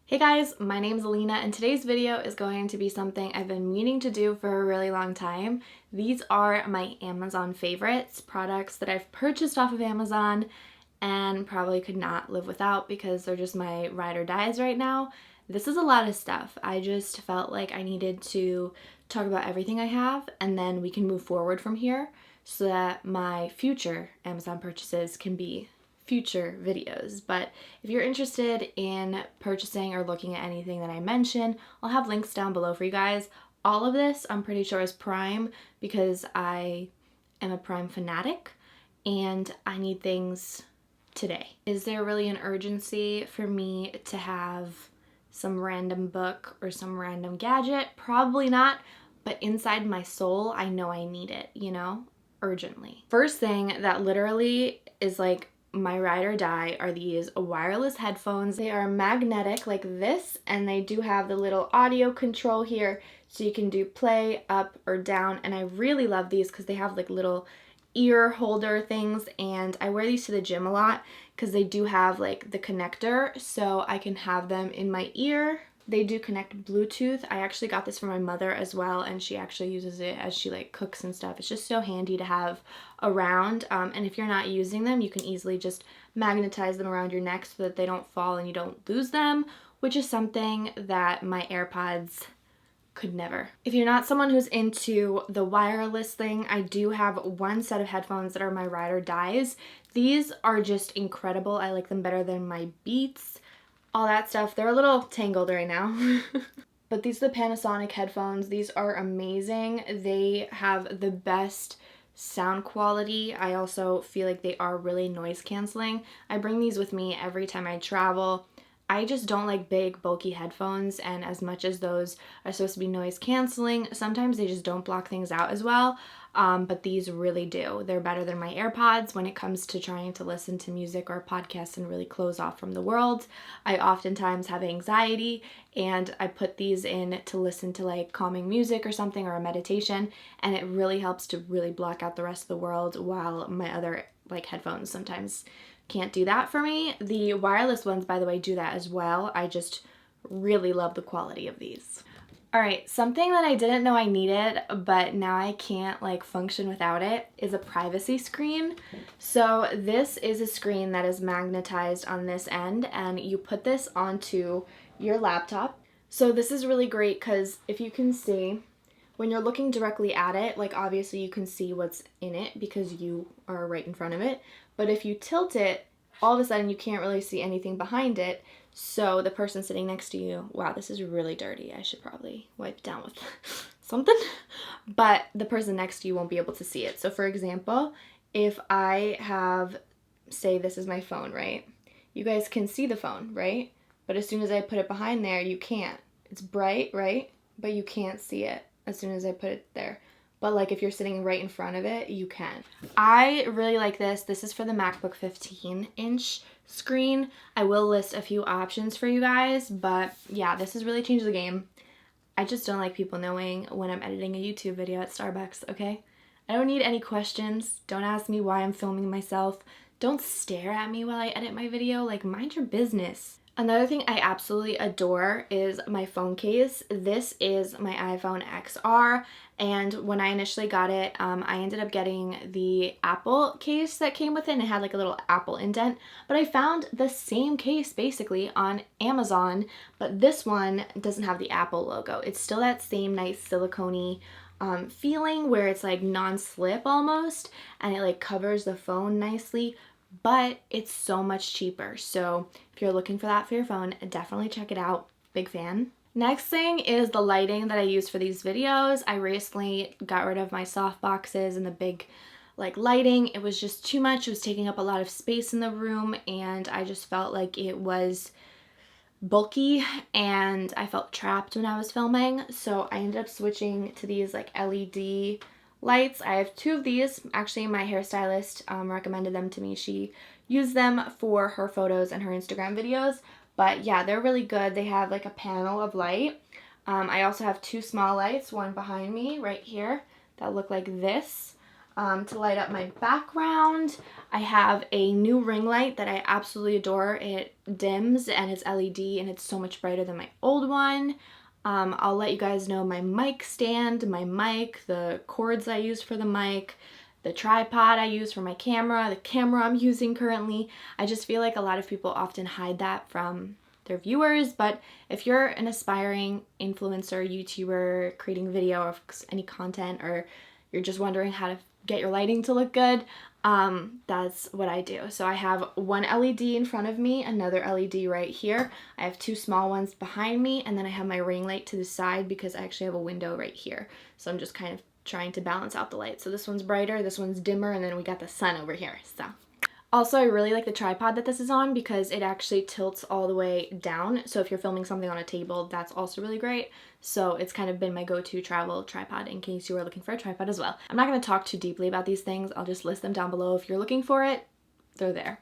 Hey guys, my name is Alina and today's video is going to be something I've been meaning to do for a really long time. These are my Amazon favorites, products that I've purchased off of Amazon and probably could not live without because they're just my ride or dies right now. This is a lot of stuff. I just felt like I needed to talk about everything I have and then we can move forward from here so that my future Amazon purchases can be future videos. But if you're interested in purchasing or looking at anything that I mention, I'll have links down below for you guys. All of this I'm pretty sure is Prime because I am a Prime fanatic and I need things today. Is there really an urgency for me to have some random book or some random gadget? Probably not, but inside my soul I know I need it, urgently. First thing that literally is like my ride or die are these wireless headphones. They are magnetic like this, and they do have the little audio control here so you can do play up or down, and I really love these because they have like little ear holder things, and I wear these to the gym a lot because they do have like the connector so I can have them in my ear. They do connect Bluetooth. I actually got this for my mother as well, and she actually uses it as she like cooks and stuff. It's just so handy to have around, and if you're not using them, you can easily just magnetize them around your neck so that they don't fall and you don't lose them, which is something that my AirPods could never. If you're not someone who's into the wireless thing, I do have one set of headphones that are my ride or dies. These are just incredible. I like them better than my Beats, all that stuff. They're a little tangled right now. But these are the Panasonic headphones. These are amazing. They have the best sound quality. I also feel like they are really noise canceling. I bring these with me every time I travel. I just don't like big bulky headphones, and as much as those are supposed to be noise canceling, sometimes they just don't block things out as well, but these really do. They're better than my AirPods when it comes to trying to listen to music or podcasts and really close off from the world. I oftentimes have anxiety and I put these in to listen to like calming music or something or a meditation, and it really helps to really block out the rest of the world, while my other like headphones sometimes can't do that for me. The wireless ones, by the way, do that as well. I just really love the quality of these. All right, something that I didn't know I needed, but now I can't like function without it, is a privacy screen. So this is a screen that is magnetized on this end, and you put this onto your laptop. So this is really great because if you can see, when you're looking directly at it, like obviously you can see what's in it because you are right in front of it. But if you tilt it, all of a sudden you can't really see anything behind it. So the person sitting next to you, wow, this is really dirty. I should probably wipe it down with something. But the person next to you won't be able to see it. So for example, if I have, say this is my phone, right? You guys can see the phone, right? But as soon as I put it behind there, you can't. It's bright, right? But you can't see it as soon as I put it there. But like if you're sitting right in front of it, you can. I really like this. This is for the MacBook 15-inch screen. I will list a few options for you guys, but yeah, this has really changed the game. I just don't like people knowing when I'm editing a YouTube video at Starbucks, okay? I don't need any questions. Don't ask me why I'm filming myself. Don't stare at me while I edit my video. Like, mind your business. Another thing I absolutely adore is my phone case. This is my iPhone XR, and when I initially got it, I ended up getting the Apple case that came with it, and it had like a little Apple indent, but I found the same case basically on Amazon, but this one doesn't have the Apple logo. It's still that same nice silicone-y feeling where it's like non-slip almost, and it like covers the phone nicely, but it's so much cheaper. So if you're looking for that for your phone, definitely check it out. Big fan. Next thing is the lighting that I use for these videos. I recently got rid of my soft boxes and the big like lighting. It was just too much. It was taking up a lot of space in the room, and I just felt like it was bulky and I felt trapped when I was filming. So I ended up switching to these like LED lights. I have two of these. Actually, my hairstylist recommended them to me. She used them for her photos and her Instagram videos. But yeah, they're really good. They have like a panel of light. I also have two small lights, one behind me right here that look like this. to light up my background. I have a new ring light that I absolutely adore. It dims and it's LED and it's so much brighter than my old one. I'll let you guys know my mic stand, my mic, the cords I use for the mic, the tripod I use for my camera, the camera I'm using currently. I just feel like a lot of people often hide that from their viewers, but if you're an aspiring influencer, YouTuber, creating video or any content, or you're just wondering how to get your lighting to look good, that's what I do. So I have one LED in front of me, another LED right here. I have two small ones behind me, and then I have my ring light to the side because I actually have a window right here. So I'm just kind of trying to balance out the light. So this one's brighter, this one's dimmer, and then we got the sun over here. So also, I really like the tripod that this is on because it actually tilts all the way down. So if you're filming something on a table, that's also really great. So it's kind of been my go-to travel tripod in case you are looking for a tripod as well. I'm not going to talk too deeply about these things. I'll just list them down below. If you're looking for it, they're there.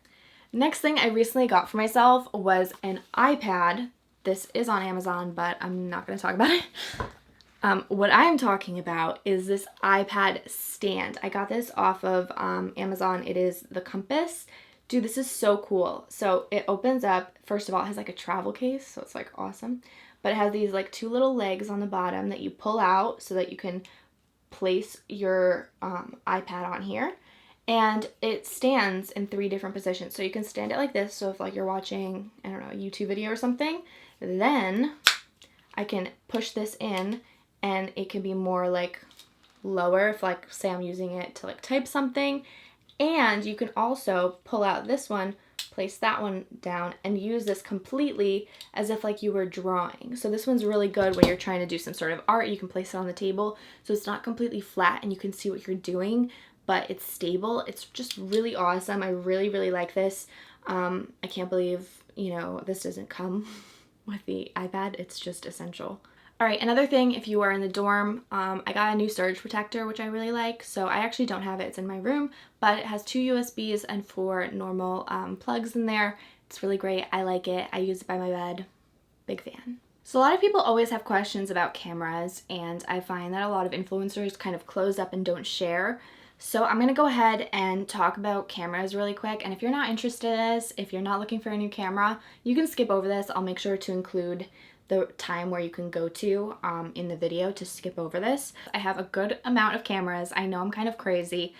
Next thing I recently got for myself was an iPad. This is on Amazon, but I'm not going to talk about it. What I'm talking about is this iPad stand. I got this off of Amazon. It is the Compass. Dude, this is so cool. So it opens up. First of all, it has like a travel case, so it's like awesome. But it has these like two little legs on the bottom that you pull out so that you can place your iPad on here. And it stands in 3 different positions. So you can stand it like this. So if like you're watching, I don't know, a YouTube video or something, then I can push this in and it can be more like lower if like say I'm using it to like type something. And you can also pull out this one, place that one down, and use this completely as if like you were drawing. So this one's really good when you're trying to do some sort of art. You can place it on the table so it's not completely flat and you can see what you're doing, but it's stable. It's just really awesome. I really, really like this. I can't believe, you know, this doesn't come with the iPad. It's just essential. All right, another thing, if you are in the dorm, I got a new surge protector, which I really like. So I actually don't have it, it's in my room, but it has 2 USBs and 4 normal plugs in there. It's really great, I like it, I use it by my bed, big fan. So a lot of people always have questions about cameras, and I find that a lot of influencers kind of close up and don't share. So I'm gonna go ahead and talk about cameras really quick, and if you're not interested in this, if you're not looking for a new camera, you can skip over this. I'll make sure to include the time where you can go to in the video to skip over this. I have a good amount of cameras. I know I'm kind of crazy,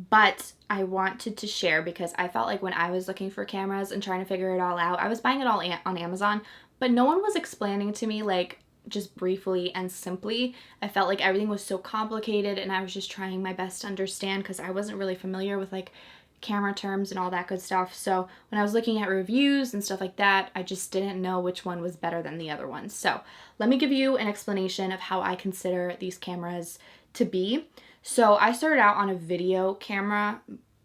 but I wanted to share because I felt like when I was looking for cameras and trying to figure it all out, I was buying it all on Amazon, but no one was explaining to me like just briefly and simply. I felt like everything was so complicated and I was just trying my best to understand because I wasn't really familiar with like camera terms and all that good stuff. So when I was looking at reviews and stuff like that, I just didn't know which one was better than the other one. So let me give you an explanation of how I consider these cameras to be. So I started out on a video camera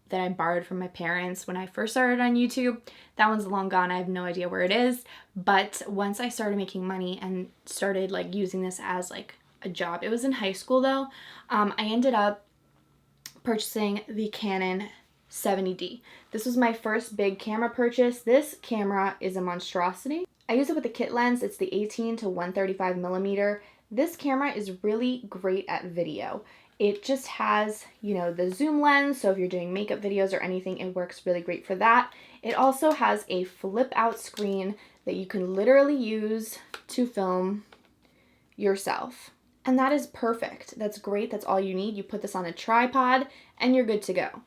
that I borrowed from my parents when I first started on YouTube. That one's long gone. I have no idea where it is. But once I started making money and started like using this as like a job, it was in high school though, I ended up purchasing the Canon 70D. This was my first big camera purchase. This camera is a monstrosity. I use it with a kit lens. It's the 18 to 135 millimeter. This camera is really great at video. It just has, you know, the zoom lens, so if you're doing makeup videos or anything, it works really great for that. It also has a flip out screen that you can literally use to film yourself. And that is perfect. That's great. That's all you need. You put this on a tripod and you're good to go.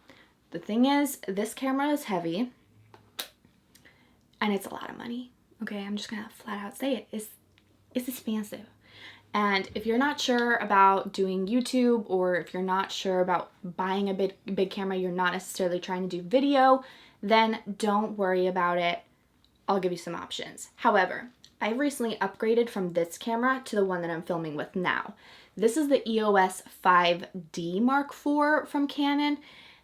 The thing is, this camera is heavy and it's a lot of money. Okay, I'm just gonna flat out say it. It's expensive. And if you're not sure about doing YouTube, or if you're not sure about buying a big camera, you're not necessarily trying to do video, then don't worry about it. I'll give you some options. However, I recently upgraded from this camera to the one that I'm filming with now. This is the EOS 5D Mark IV from Canon.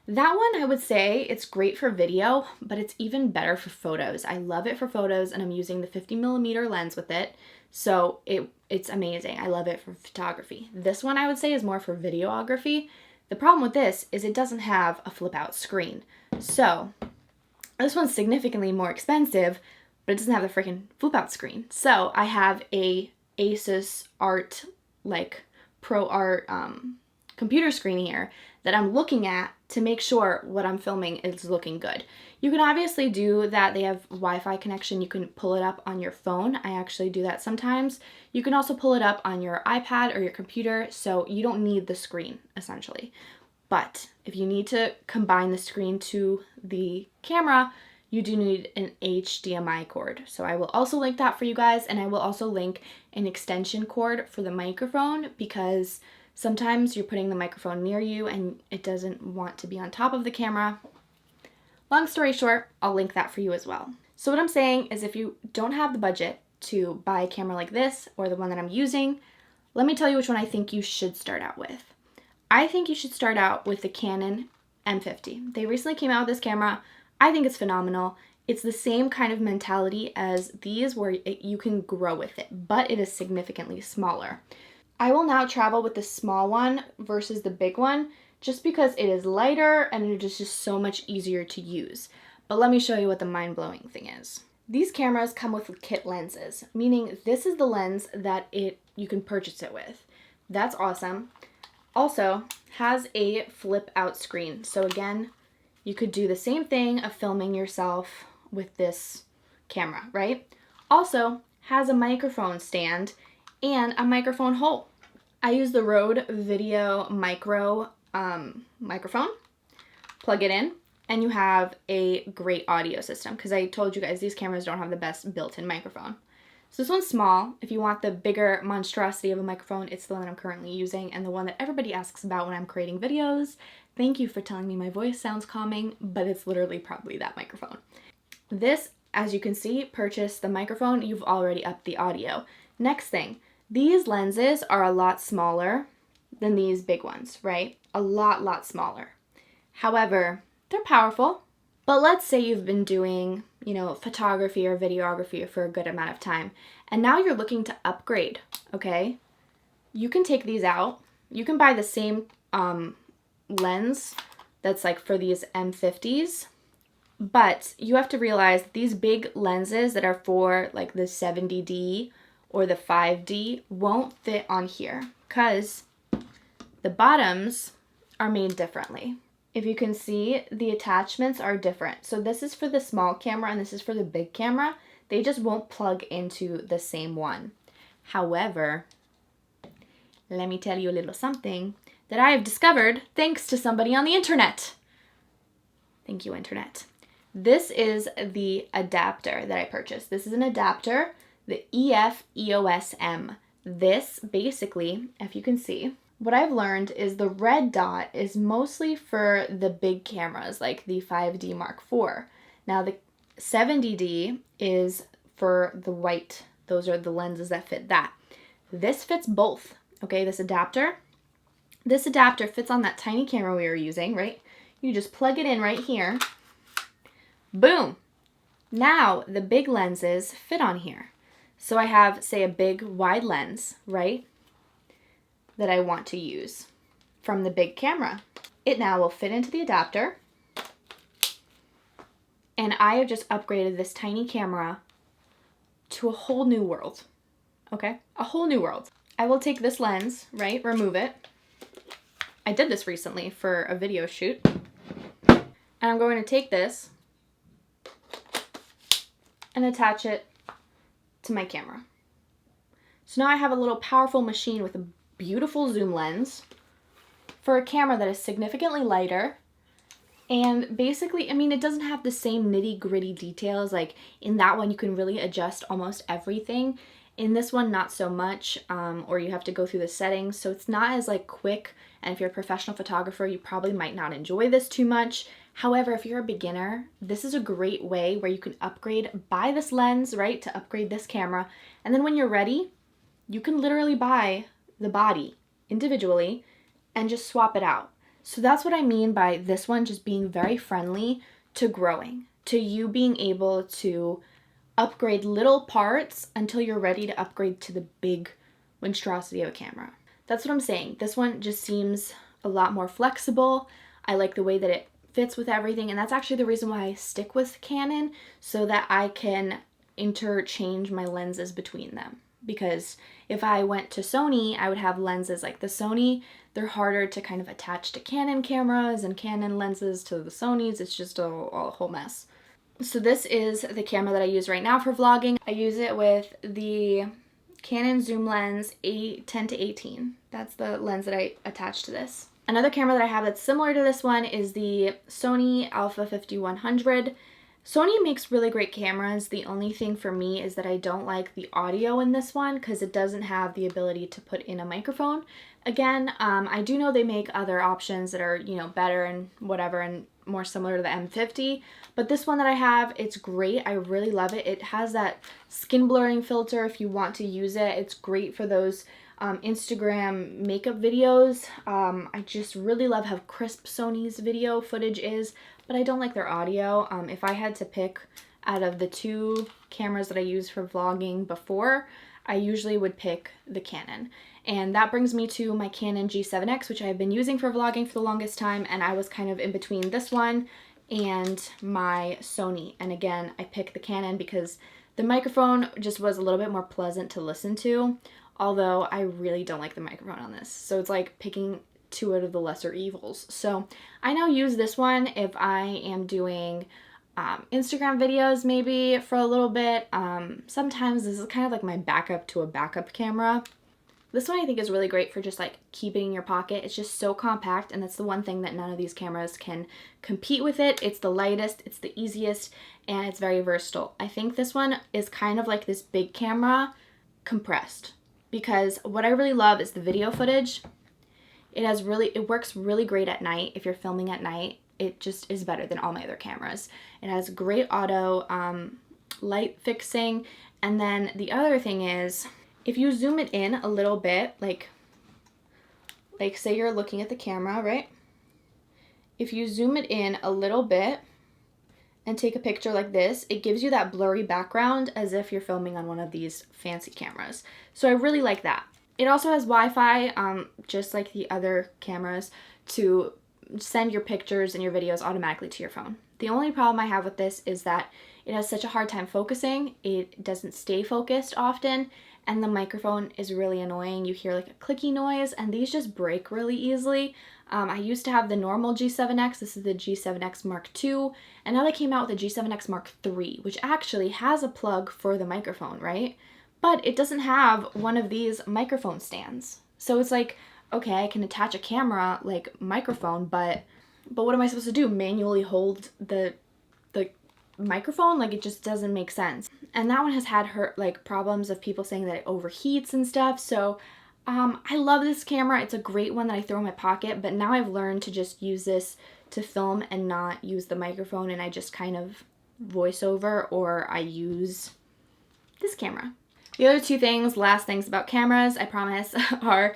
That one, I would say it's great for video, but it's even better for photos. I love it for photos, and I'm using the 50mm lens with it, so it's amazing. I love it for photography. This one I would say is more for videography. The problem with this is it doesn't have a flip out screen. So this one's significantly more expensive, but it doesn't have the freaking flip out screen. So I have a Asus Art, like Pro Art computer screen here that I'm looking at to make sure what I'm filming is looking good. You can obviously do that. They have Wi-Fi connection. You can pull it up on your phone. I actually do that sometimes. You can also pull it up on your iPad or your computer, so you don't need the screen, essentially. But if you need to combine the screen to the camera, you do need an HDMI cord. So I will also link that for you guys, and I will also link an extension cord for the microphone, because sometimes you're putting the microphone near you and it doesn't want to be on top of the camera. Long story short, I'll link that for you as well. So what I'm saying is, if you don't have the budget to buy a camera like this or the one that I'm using, let me tell you which one I think you should start out with. I think you should start out with the Canon M50. They recently came out with this camera. I think it's phenomenal. It's the same kind of mentality as these, where you can grow with it, but it is significantly smaller. I will now travel with the small one versus the big one, just because it is lighter and it is just so much easier to use. But let me show you what the mind-blowing thing is. These cameras come with kit lenses, meaning this is the lens that you can purchase it with. That's awesome. Also has a flip out screen. So again, you could do the same thing of filming yourself with this camera, right? Also has a microphone stand and a microphone hole. I use the Rode Video Micro microphone. Plug it in, and you have a great audio system, because I told you guys these cameras don't have the best built-in microphone. So this one's small. If you want the bigger monstrosity of a microphone, it's the one that I'm currently using, and the one that everybody asks about when I'm creating videos. Thank you for telling me my voice sounds calming, but it's literally probably that microphone. This, as you can see, purchase the microphone, you've already upped the audio. Next thing, these lenses are a lot smaller than these big ones, right? A lot smaller. However, they're powerful. But let's say you've been doing, photography or videography for a good amount of time, and now you're looking to upgrade, okay? You can take these out. You can buy the same lens that's like for these M50s, but you have to realize these big lenses that are for like the 70D or the 5D won't fit on here, because the bottoms are made differently. If you can see, the attachments are different. So this is for the small camera and this is for the big camera. They just won't plug into the same one. However, let me tell you a little something that I have discovered thanks to somebody on the internet. Thank you, internet. This is the adapter that I purchased. This is an adapter, the EF EOS M. This basically, if you can see, what I've learned is the red dot is mostly for the big cameras, like the 5D Mark IV. Now the 70D is for the white. Those are the lenses that fit that. This fits both, okay, this adapter. This adapter fits on that tiny camera we were using, right? You just plug it in right here. Boom! Now the big lenses fit on here. So I have, say, a big wide lens, right, that I want to use from the big camera. It now will fit into the adapter. And I have just upgraded this tiny camera to a whole new world, okay? A whole new world. I will take this lens, right, remove it. I did this recently for a video shoot. And I'm going to take this and attach it to my camera. So now I have a little powerful machine with a beautiful zoom lens for a camera that is significantly lighter. And basically, I mean, it doesn't have the same nitty-gritty details. Like in that one, you can really adjust almost everything. In this one, not so much, or you have to go through the settings. So it's not as like quick. And if you're a professional photographer, you probably might not enjoy this too much. However, if you're a beginner, this is a great way where you can upgrade, buy this lens, right, to upgrade this camera. And then when you're ready, you can literally buy the body individually and just swap it out. So that's what I mean by this one just being very friendly to growing, to you being able to upgrade little parts until you're ready to upgrade to the big monstrosity of a camera. That's what I'm saying. This one just seems a lot more flexible. I like the way that it fits with everything, and that's actually the reason why I stick with Canon, so that I can interchange my lenses between them. because if I went to Sony, I would have lenses like the Sony. They're harder to kind of attach to Canon cameras and Canon lenses to the Sonys. It's just a whole mess. So this is the camera that I use right now for vlogging. I use it with the Canon zoom lens 10 to 18. That's the lens that I attach to this. Another camera that I have that's similar to this one is the Sony Alpha 5100. Sony makes really great cameras. The only thing for me is that I don't like the audio in this one because it doesn't have the ability to put in a microphone. Again, I do know they make other options that are, you know, better and whatever and more similar to the M50, but this one that I have, it's great. I really love it. It has that skin blurring filter if you want to use it. It's great for those Instagram makeup videos. I just really love how crisp Sony's video footage is, but I don't like their audio. If I had to pick out of the two cameras that I use for vlogging before, I usually would pick the Canon. And that brings me to my Canon G7X, which I've been using for vlogging for the longest time, and I was kind of in between this one and my Sony. And again, I picked the Canon because the microphone just was a little bit more pleasant to listen to, although I really don't like the microphone on this. So it's like picking two out of the lesser evils. So I now use this one if I am doing Instagram videos maybe for a little bit. Sometimes this is kind of like my backup to a backup camera. This one I think is really great for just like keeping in your pocket. It's just so compact, and that's the one thing that none of these cameras can compete with it. It's the lightest, it's the easiest, and it's very versatile. I think this one is kind of like this big camera compressed, because what I really love is the video footage. It works really great at night. If you're filming at night, it just is better than all my other cameras. It has great auto light fixing, and then the other thing is, if you zoom it in a little bit, like say you're looking at the camera, right? If you zoom it in a little bit and take a picture like this, it gives you that blurry background as if you're filming on one of these fancy cameras. So I really like that. It also has Wi-Fi, just like the other cameras, to send your pictures and your videos automatically to your phone. The only problem I have with this is that it has such a hard time focusing. It doesn't stay focused often, and the microphone is really annoying. You hear like a clicky noise, and these just break really easily. I used to have the normal G7X. This is the G7X Mark II, and now they came out with the G7X Mark III, which actually has a plug for the microphone, right? But it doesn't have one of these microphone stands. So it's like, okay, I can attach a camera like microphone, but what am I supposed to do? Manually hold the microphone? Like, it just doesn't make sense. And that one has had problems of people saying that it overheats and stuff. So I love this camera. It's a great one that I throw in my pocket, but now I've learned to just use this to film and not use the microphone, and I just kind of voice over, or I use this camera. The other two things, last things about cameras, I promise, are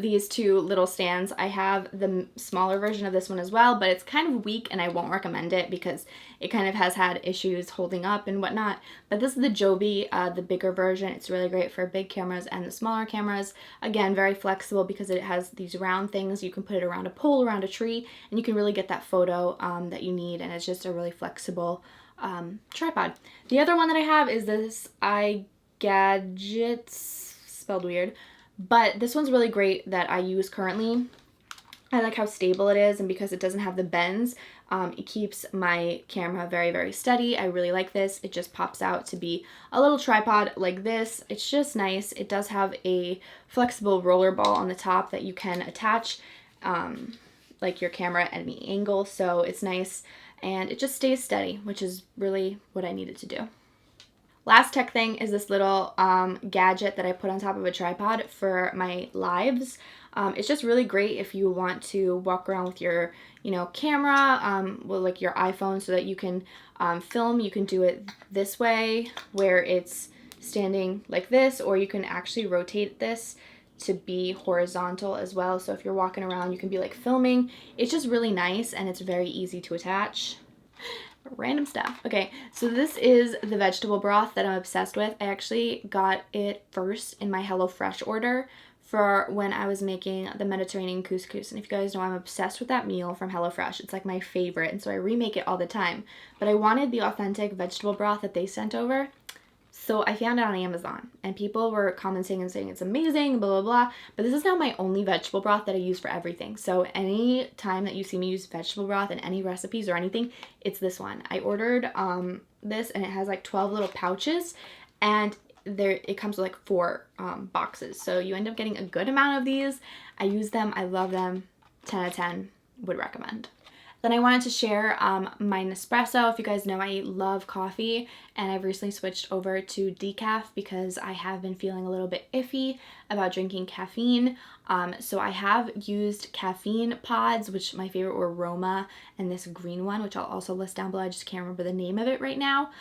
these two little stands. I have the smaller version of this one as well, but it's kind of weak and I won't recommend it because it kind of has had issues holding up and whatnot. But this is the Joby, the bigger version. It's really great for big cameras and the smaller cameras. Again, very flexible because it has these round things. You can put it around a pole, around a tree, and you can really get that photo that you need, and it's just a really flexible tripod. The other one that I have is this Gadgets, spelled weird, but this one's really great that I use currently. I like how stable it is, and because it doesn't have the bends, it keeps my camera very, very steady. I really like this. It just pops out to be a little tripod like this. It's just nice. It does have a flexible roller ball on the top that you can attach like your camera at any angle, so it's nice, and it just stays steady, which is really what I needed to do. Last tech thing is this little gadget that I put on top of a tripod for my lives. It's just really great if you want to walk around with your, camera, like your iPhone, so that you can film. You can do it this way where it's standing like this, or you can actually rotate this to be horizontal as well. So if you're walking around, you can be like filming. It's just really nice, and it's very easy to attach. Random stuff. Okay, so this is the vegetable broth that I'm obsessed with. I actually got it first in my HelloFresh order for when I was making the Mediterranean couscous. And if you guys know, I'm obsessed with that meal from HelloFresh. It's like my favorite, and so I remake it all the time. But I wanted the authentic vegetable broth that they sent over. So I found it on Amazon and people were commenting and saying it's amazing, blah, blah, blah. But this is now my only vegetable broth that I use for everything. So any time that you see me use vegetable broth in any recipes or anything, it's this one. I ordered this and it has like 12 little pouches and it comes with like 4 boxes. So you end up getting a good amount of these. I use them. I love them. 10 out of 10 would recommend. Then I wanted to share my Nespresso. If you guys know, I love coffee and I've recently switched over to decaf because I have been feeling a little bit iffy about drinking caffeine. So I have used caffeine pods, which my favorite were Roma and this green one, which I'll also list down below. I just can't remember the name of it right now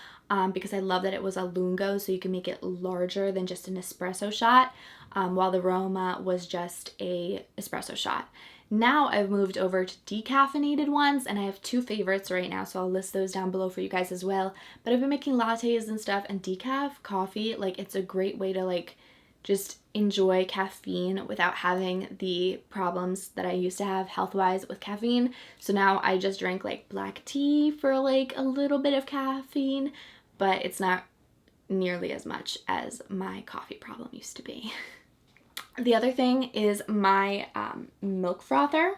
because I love that it was a lungo, so you can make it larger than just an espresso shot, while the Roma was just a espresso shot. Now I've moved over to decaffeinated ones and I have 2 favorites right now, so I'll list those down below for you guys as well. But I've been making lattes and stuff, and decaf coffee, like, it's a great way to like just enjoy caffeine without having the problems that I used to have health-wise with caffeine. So now I just drink like black tea for like a little bit of caffeine, but it's not nearly as much as my coffee problem used to be. The other thing is my milk frother.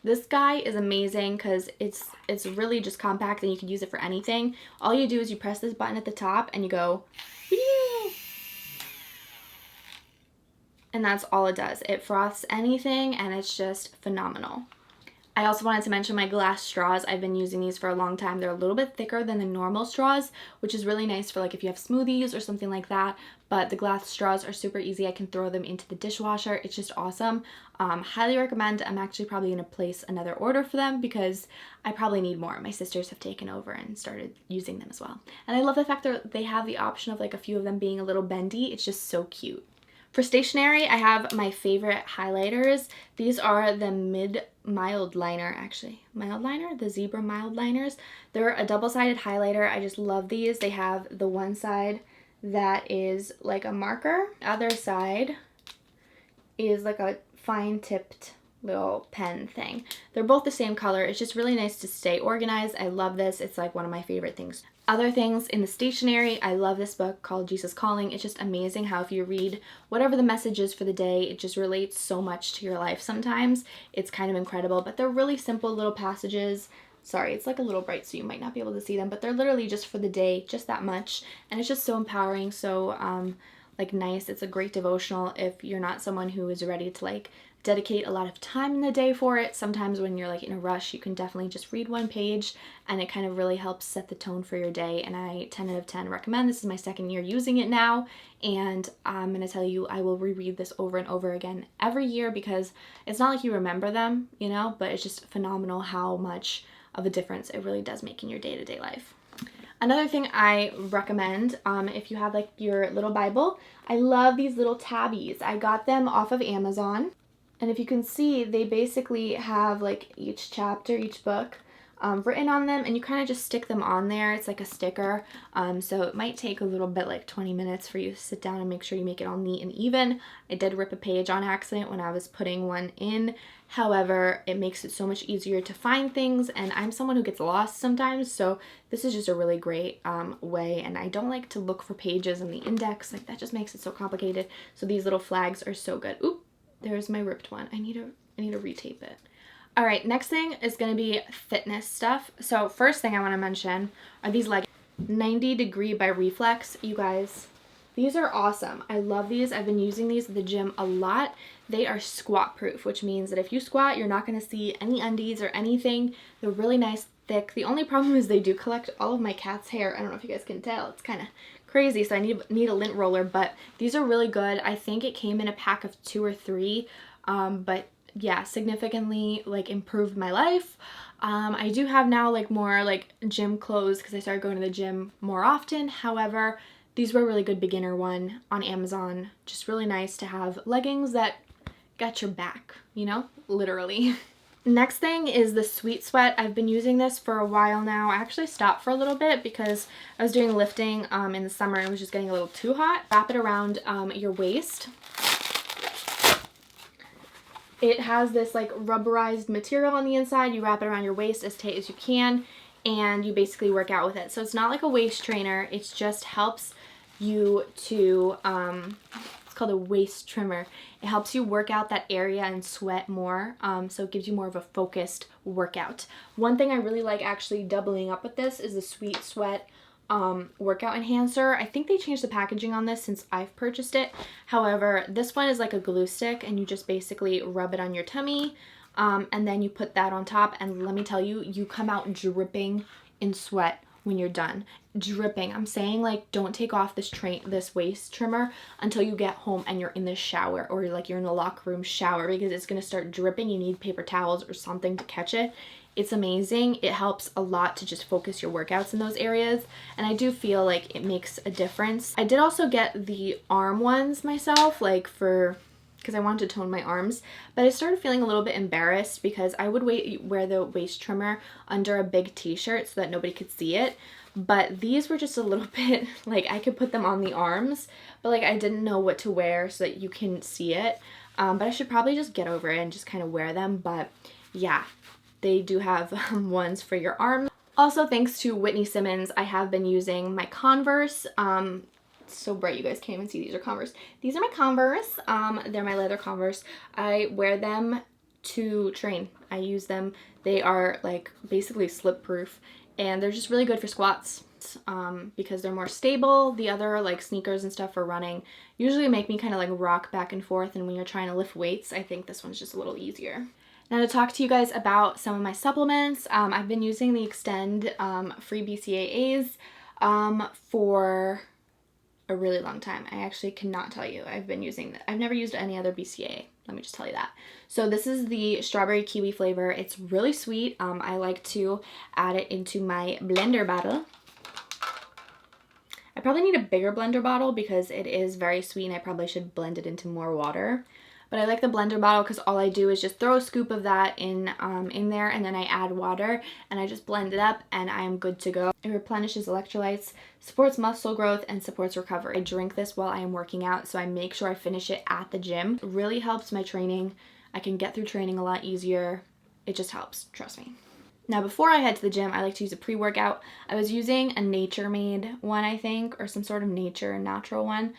This guy is amazing because it's really just compact and you can use it for anything. All you do is you press this button at the top and you go, whew, and that's all it does. It froths anything and it's just phenomenal. I also wanted to mention my glass straws. I've been using these for a long time. They're a little bit thicker than the normal straws, which is really nice for like if you have smoothies or something like that. But the glass straws are super easy. I can throw them into the dishwasher. It's just awesome. Highly recommend. I'm actually probably going to place another order for them because I probably need more. My sisters have taken over and started using them as well. And I love the fact that they have the option of like a few of them being a little bendy. It's just so cute. For stationery, I have my favorite highlighters. These are the mild liner, the zebra mild liners. They're a double-sided highlighter. I just love these. They have the one side that is like a marker. The other side is like a fine-tipped little pen thing. They're both the same color. It's just really nice to stay organized. I love this. It's like one of my favorite things. Other things in the stationery, I love this book called Jesus Calling. It's just amazing how if you read whatever the message is for the day, it just relates so much to your life sometimes. It's kind of incredible, but they're really simple little passages. Sorry, it's like a little bright so you might not be able to see them, but they're literally just for the day, just that much. And it's just so empowering, so like nice. It's a great devotional if you're not someone who is ready to like dedicate a lot of time in the day for it. Sometimes when you're like in a rush, you can definitely just read one page and it kind of really helps set the tone for your day. And I 10 out of 10 recommend. This is my 2nd year using it now, and I'm gonna tell you I will reread this over and over again every year because it's not like you remember them, you know, but it's just phenomenal how much of a difference it really does make in your day-to-day life. Another thing I recommend, if you have like your little Bible, I love these little tabbies. I got them off of Amazon. And if you can see, they basically have like each chapter, each book written on them, and you kind of just stick them on there. It's like a sticker. So it might take a little bit, like 20 minutes for you to sit down and make sure you make it all neat and even. I did rip a page on accident when I was putting one in. However, it makes it so much easier to find things, and I'm someone who gets lost sometimes, so this is just a really great way. And I don't like to look for pages in the index. Like, that just makes it so complicated. So these little flags are so good. Oop, there's my ripped one. I need to retape it. All right, next thing is gonna be fitness stuff. So first thing I wanna mention are these leggings, 90 Degree by Reflex. You guys, these are awesome. I love these. I've been using these at the gym a lot. They are squat proof, which means that if you squat, you're not gonna see any undies or anything. They're really nice, thick. The only problem is they do collect all of my cat's hair. I don't know if you guys can tell. It's kind of crazy, so I need a lint roller, but these are really good. I think it came in a pack of 2 or 3, but yeah, significantly like improved my life. I do have now like more like gym clothes because I started going to the gym more often. However, these were a really good beginner one on Amazon. Just really nice to have leggings that got your back, you know, literally. Next thing is the Sweet Sweat. I've been using this for a while now. I actually stopped for a little bit because I was doing lifting in the summer and it was just getting a little too hot. Wrap it around your waist. It has this like rubberized material on the inside. You wrap it around your waist as tight as you can and you basically work out with it. So it's not like a waist trainer. It just helps you to, it's called a waist trimmer. It helps you work out that area and sweat more, so it gives you more of a focused workout. One thing I really like actually doubling up with this is the Sweet Sweat workout enhancer. I think they changed the packaging on this since I've purchased it. However, this one is like a glue stick, and you just basically rub it on your tummy, and then you put that on top, and let me tell you, you come out dripping in sweat when you're done. Dripping. I'm saying, like, don't take off this waist trimmer until you get home and you're in the shower, or like you're in the locker room shower, because it's going to start dripping. You need paper towels or something to catch it. It's amazing. It helps a lot to just focus your workouts in those areas, and I do feel like it makes a difference. I did also get the arm ones myself, like because I wanted to tone my arms, but I started feeling a little bit embarrassed because I would wear the waist trimmer under a big t-shirt so that nobody could see it. But these were just a little bit, like, I could put them on the arms, but like I didn't know what to wear so that you can see it. But I should probably just get over it and just kind of wear them. But yeah, they do have ones for your arms. Also, thanks to Whitney Simmons, I have been using my Converse. It's so bright you guys can't even see these are Converse. These are my Converse. They're my leather Converse. I wear them to train. I use them. They are like basically slip proof, and they're just really good for squats because they're more stable. The other like sneakers and stuff for running usually make me kind of like rock back and forth, and when you're trying to lift weights, I think this one's just a little easier. Now to talk to you guys about some of my supplements, I've been using the Extend free BCAAs for a really long time. I actually cannot tell you. I've been using that. I've never used any other BCAA. Let me just tell you that. So this is the strawberry kiwi flavor. It's really sweet. I like to add it into my blender bottle. I probably need a bigger blender bottle because it is very sweet, and I probably should blend it into more water. But I like the blender bottle because all I do is just throw a scoop of that in there, and then I add water and I just blend it up, and I am good to go. It replenishes electrolytes, supports muscle growth, and supports recovery. I drink this while I am working out, so I make sure I finish it at the gym. It really helps my training. I can get through training a lot easier. It just helps, trust me. Now before I head to the gym, I like to use a pre-workout. I was using a Nature Made one, I think, or some sort of natural one.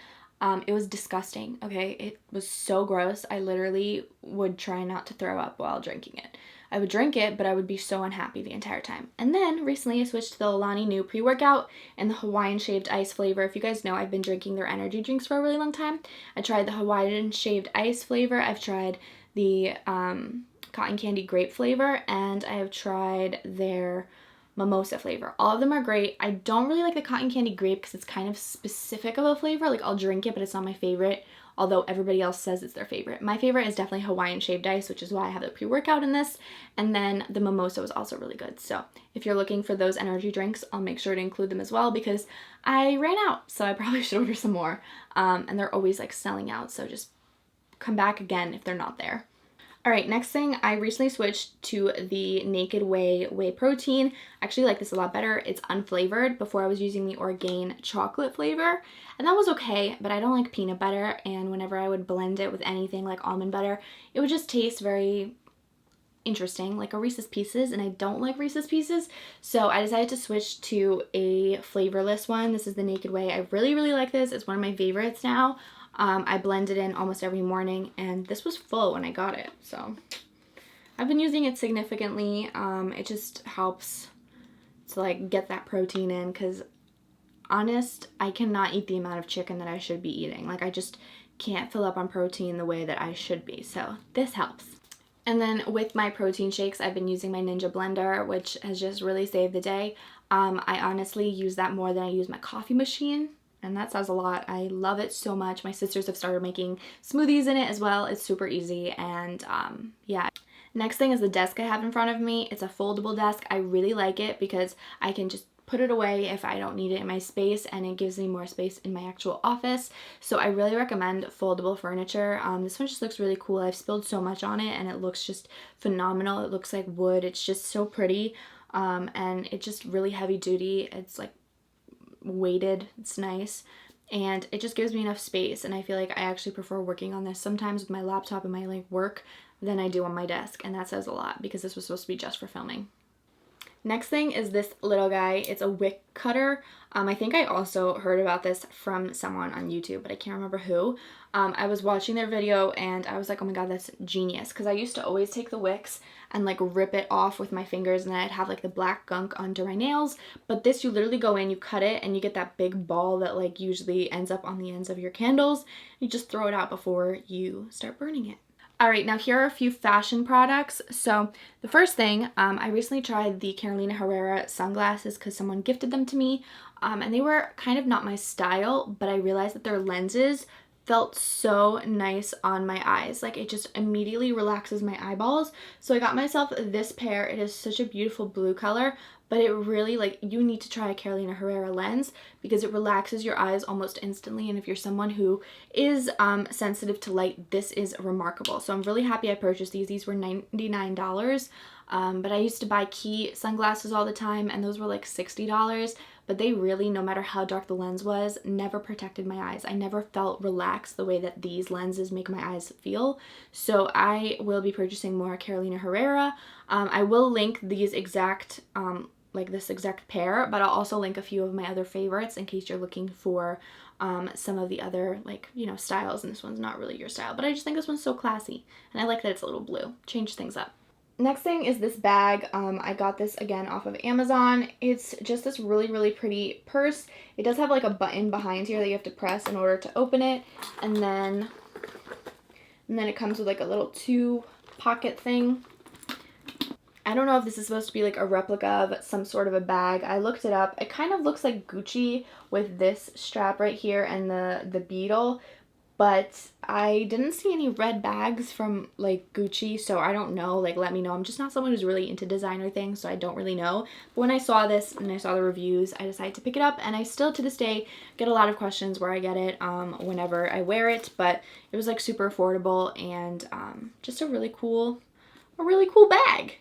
It was disgusting, okay? It was so gross. I literally would try not to throw up while drinking it. I would drink it, but I would be so unhappy the entire time. And then recently I switched to the ALANI new pre-workout in the Hawaiian Shaved Ice flavor. If you guys know, I've been drinking their energy drinks for a really long time. I tried the Hawaiian Shaved Ice flavor. I've tried the cotton candy grape flavor, and I have tried their mimosa flavor. All of them are great. I don't really like the cotton candy grape because it's kind of specific of a flavor. Like, I'll drink it, but it's not my favorite, although everybody else says it's their favorite. My favorite is definitely Hawaiian Shaved Ice, which is why I have the pre-workout in this. And then the mimosa was also really good. So if you're looking for those energy drinks, I'll make sure to include them as well because I ran out, so I probably should order some more. And they're always like selling out, so just come back again if they're not there. All right, next thing, I recently switched to the Naked whey protein. I actually like this a lot better. It's unflavored. Before I was using the Orgain chocolate flavor, and that was okay, but I don't like peanut butter, and whenever I would blend it with anything like almond butter, it would just taste very interesting, like a Reese's Pieces, and I don't like Reese's Pieces, so I decided to switch to a flavorless one. This is the Naked Whey. I really, really like this. It's one of my favorites now. I blend it in almost every morning, and this was full when I got it, so I've been using it significantly. It just helps to like get that protein in because honest, I cannot eat the amount of chicken that I should be eating. Like, I just can't fill up on protein the way that I should be, so this helps. And then with my protein shakes, I've been using my Ninja blender, which has just really saved the day. I honestly use that more than I use my coffee machine, and that says a lot. I love it so much. My sisters have started making smoothies in it as well. It's super easy, and yeah. Next thing is the desk I have in front of me. It's a foldable desk. I really like it because I can just put it away if I don't need it in my space, and it gives me more space in my actual office. So I really recommend foldable furniture. This one just looks really cool. I've spilled so much on it, and it looks just phenomenal. It looks like wood. It's just so pretty, and it's just really heavy duty. It's like weighted. It's nice, and it just gives me enough space, and I feel like I actually prefer working on this sometimes with my laptop and my like work than I do on my desk, and that says a lot because this was supposed to be just for filming. Next thing is this little guy. It's a wick cutter. I think I also heard about this from someone on YouTube, but I can't remember who. I was watching their video and I was like, oh my god, that's genius. Because I used to always take the wicks and like rip it off with my fingers, and then I'd have like the black gunk under my nails. But this, you literally go in, you cut it, and you get that big ball that like usually ends up on the ends of your candles. You just throw it out before you start burning it. Alright, now here are a few fashion products. So the first thing, I recently tried the Carolina Herrera sunglasses because someone gifted them to me, and they were kind of not my style, but I realized that their lenses felt so nice on my eyes. Like, it just immediately relaxes my eyeballs. So I got myself this pair. It is such a beautiful blue color, but it really, like, you need to try a Carolina Herrera lens because it relaxes your eyes almost instantly. And if you're someone who is sensitive to light, this is remarkable. So I'm really happy I purchased these. These were $99. But I used to buy Key sunglasses all the time, and those were like $60. But they really, no matter how dark the lens was, never protected my eyes. I never felt relaxed the way that these lenses make my eyes feel. So I will be purchasing more Carolina Herrera. I will link these exact, like this exact pair, but I'll also link a few of my other favorites in case you're looking for some of the other, like, you know, styles. And this one's not really your style, but I just think this one's so classy. And I like that it's a little blue. Change things up. Next thing is this bag. I got this again off of Amazon. It's just this really, really pretty purse. It does have like a button behind here that you have to press in order to open it. And then it comes with like a little 2-pocket thing. I don't know if this is supposed to be like a replica of some sort of a bag. I looked it up. It kind of looks like Gucci with this strap right here and the beetle. But I didn't see any red bags from like Gucci, so I don't know. Like, let me know. I'm just not someone who's really into designer things, so I don't really know. But when I saw this and I saw the reviews, I decided to pick it up, and I still to this day get a lot of questions where I get it whenever I wear it. But it was like super affordable and just a really cool bag.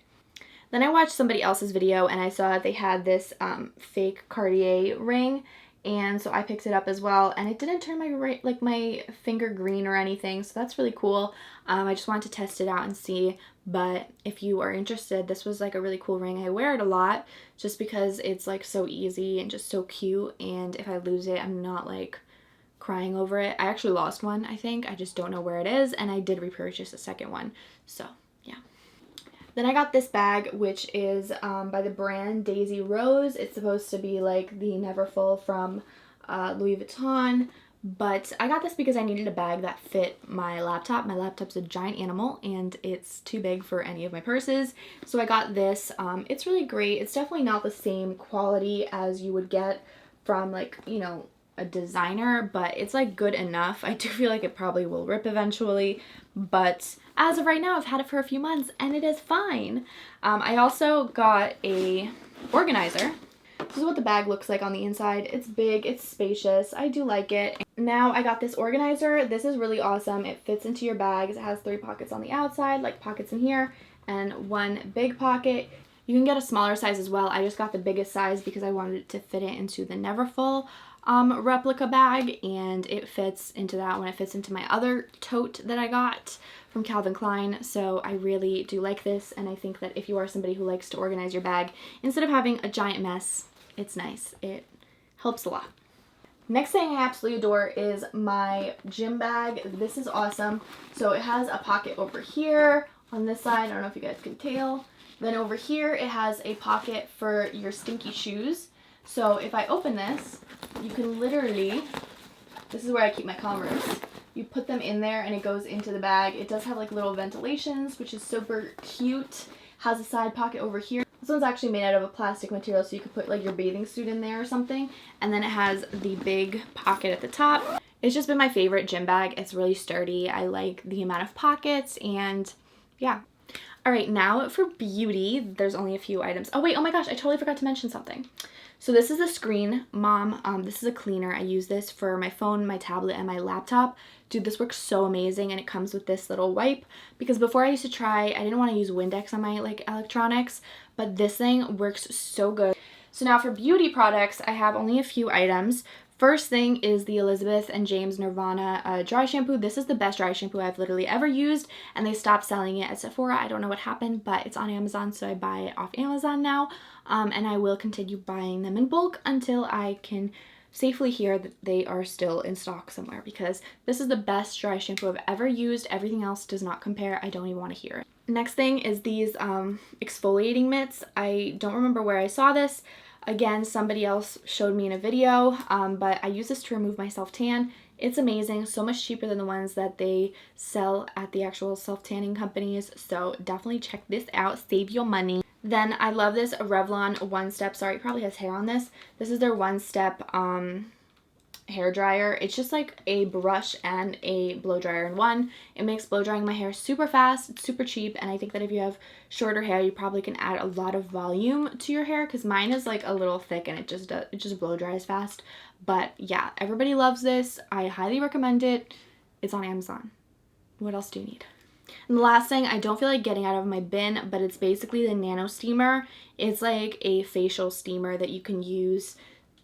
Then I watched somebody else's video and I saw they had this fake Cartier ring. And so I picked it up as well, and it didn't turn my finger green or anything, so that's really cool. I just wanted to test it out and see, but if you are interested, this was like a really cool ring. I wear it a lot just because it's like so easy and just so cute, and if I lose it, I'm not like crying over it. I actually lost one, I think. I just don't know where it is, and I did repurchase a second one, so yeah. Then I got this bag, which is by the brand Daisy Rose. It's supposed to be like the Neverfull from Louis Vuitton. But I got this because I needed a bag that fit my laptop. My laptop's a giant animal and it's too big for any of my purses. So I got this. It's really great. It's definitely not the same quality as you would get from, like, you know, a designer, but it's like good enough. I do feel like it probably will rip eventually, but as of right now, I've had it for a few months and it is fine. I also got a organizer. This is what the bag looks like on the inside. It's big, it's spacious. I do like it. Now I got this organizer. This is really awesome. It fits into your bags. It has 3 pockets on the outside, like pockets in here, and 1 big pocket. You can get a smaller size as well. I just got the biggest size because I wanted it to fit it into the Neverfull replica bag, and it fits into that one. It fits into my other tote that I got from Calvin Klein, so I really do like this, and I think that if you are somebody who likes to organize your bag instead of having a giant mess, it's nice. It helps a lot. Next thing I absolutely adore is my gym bag. This is awesome. So it has a pocket over here on this side. I don't know if you guys can tell. Then over here it has a pocket for your stinky shoes. So if I open this, you can literally, this is where I keep my Converse. You put them in there and it goes into the bag. It does have like little ventilations, which is super cute. Has a side pocket over here. This one's actually made out of a plastic material, so you could put like your bathing suit in there or something. And then it has the big pocket at the top. It's just been my favorite gym bag. It's really sturdy. I like the amount of pockets, and yeah. All right, now for beauty, there's only a few items. Oh wait, oh my gosh, I totally forgot to mention something. So this is a Screen Mom. This is a cleaner. I use this for my phone, my tablet, and my laptop. Dude, this works so amazing, and it comes with this little wipe, because before I used to try, I didn't want to use Windex on my like electronics, but this thing works so good. So now for beauty products, I have only a few items. First thing is the Elizabeth and James Nirvana dry shampoo. This is the best dry shampoo I've literally ever used, and they stopped selling it at Sephora. I don't know what happened, but it's on Amazon, so I buy it off Amazon now, and I will continue buying them in bulk until I can safely hear that they are still in stock somewhere, because this is the best dry shampoo I've ever used. Everything else does not compare. I don't even want to hear it. Next thing is these exfoliating mitts. I don't remember where I saw this. Again, somebody else showed me in a video, but I use this to remove my self-tan. It's amazing, so much cheaper than the ones that they sell at the actual self-tanning companies, so definitely check this out, save your money. Then I love this Revlon One Step. Sorry, it probably has hair on this. This is their One Step hair dryer. It's just like a brush and a blow dryer in one. It makes blow drying my hair super fast. It's super cheap, and I think that if you have shorter hair, you probably can add a lot of volume to your hair, because mine is like a little thick and it just blow dries fast. But yeah, everybody loves this. I highly recommend it. It's on Amazon. What else do you need? And the last thing, I don't feel like getting out of my bin, but it's basically the Nano Steamer. It's like a facial steamer that you can use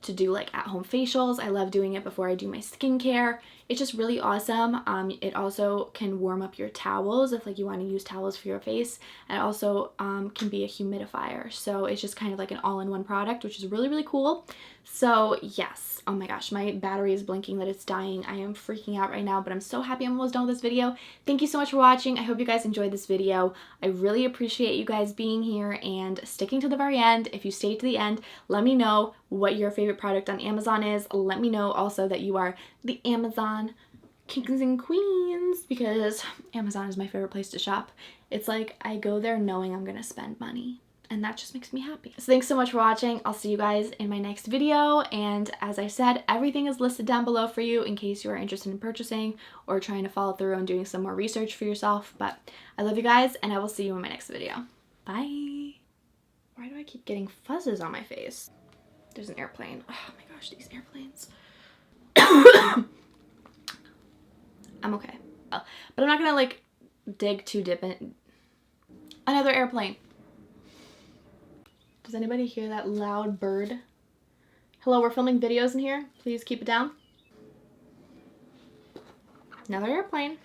to do like at-home facials. I love doing it before I do my skincare. It's just really awesome. It also can warm up your towels if like you want to use towels for your face. And it also can be a humidifier. So it's just kind of like an all-in-one product, which is really, really cool. So yes, oh my gosh, my battery is blinking that it's dying. I am freaking out right now, but I'm so happy I'm almost done with this video. Thank you so much for watching. I hope you guys enjoyed this video. I really appreciate you guys being here and sticking to the very end. If you stayed to the end, let me know what your favorite product on Amazon is. Let me know also that you are the Amazon kings and queens, because Amazon is my favorite place to shop. It's like I go there knowing I'm gonna spend money, and that just makes me happy. So thanks so much for watching. I'll see you guys in my next video, and as I said, everything is listed down below for you in case you are interested in purchasing or trying to follow through and doing some more research for yourself. But I love you guys, and I will see you in my next video. Bye. Why do I keep getting fuzzes on my face? There's an airplane. Oh my gosh, these airplanes. I'm okay. But I'm not gonna like dig too deep in. Another airplane. Does anybody hear that loud bird? Hello, we're filming videos in here. Please keep it down. Another airplane.